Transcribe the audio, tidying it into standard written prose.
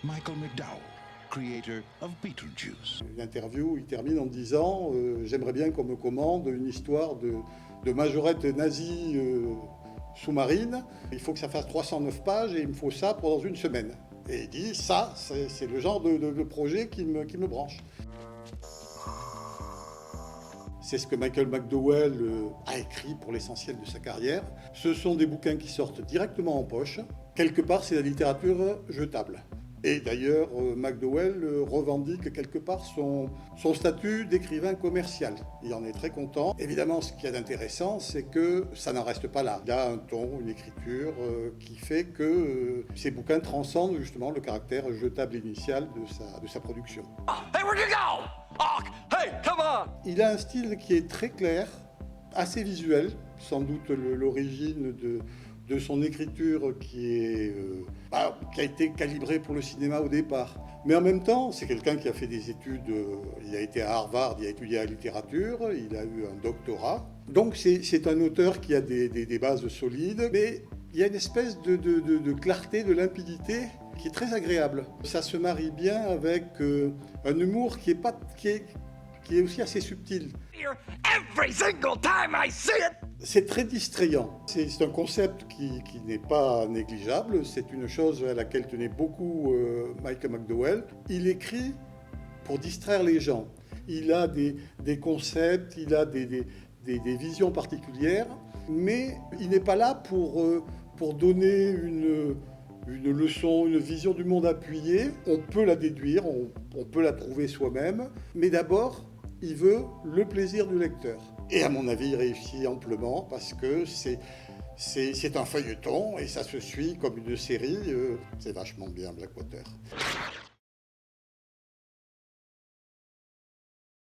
Michael McDowell, creator of Beetlejuice. L'interview, il termine en disant j'aimerais bien qu'on me commande une histoire de majorette nazie sous-marine. Il faut que ça fasse 309 pages et il me faut ça pendant une semaine. Et il dit ça, c'est le genre de projet qui me branche. C'est ce que Michael McDowell a écrit pour l'essentiel de sa carrière. Ce sont des bouquins qui sortent directement en poche. Quelque part, c'est la littérature jetable. Et d'ailleurs, McDowell revendique quelque part son statut d'écrivain commercial. Il en est très content. Évidemment, ce qu'il y a d'intéressant, c'est que ça n'en reste pas là. Il y a un ton, une écriture qui fait que ces bouquins transcendent justement le caractère jetable initial de sa production. Hey, where'd you go? Oh, hey, come on! Il a un style qui est très clair, assez visuel, sans doute l'origine de son écriture qui a été calibrée pour le cinéma au départ. Mais en même temps, c'est quelqu'un qui a fait des études, il a été à Harvard, il a étudié la littérature, il a eu un doctorat. Donc c'est un auteur qui a des bases solides, mais il y a une espèce de clarté, de limpidité qui est très agréable. Ça se marie bien avec un humour qui est aussi assez subtil. Every single time I see it! C'est très distrayant. C'est un concept qui n'est pas négligeable. C'est une chose à laquelle tenait beaucoup Michael McDowell. Il écrit pour distraire les gens. Il a des concepts, il a des visions particulières, mais il n'est pas là pour donner une leçon, une vision du monde appuyée. On peut la déduire, on peut la trouver soi-même, mais d'abord, il veut le plaisir du lecteur. Et à mon avis, il réussit amplement parce que c'est un feuilleton et ça se suit comme une série. C'est vachement bien, Blackwater.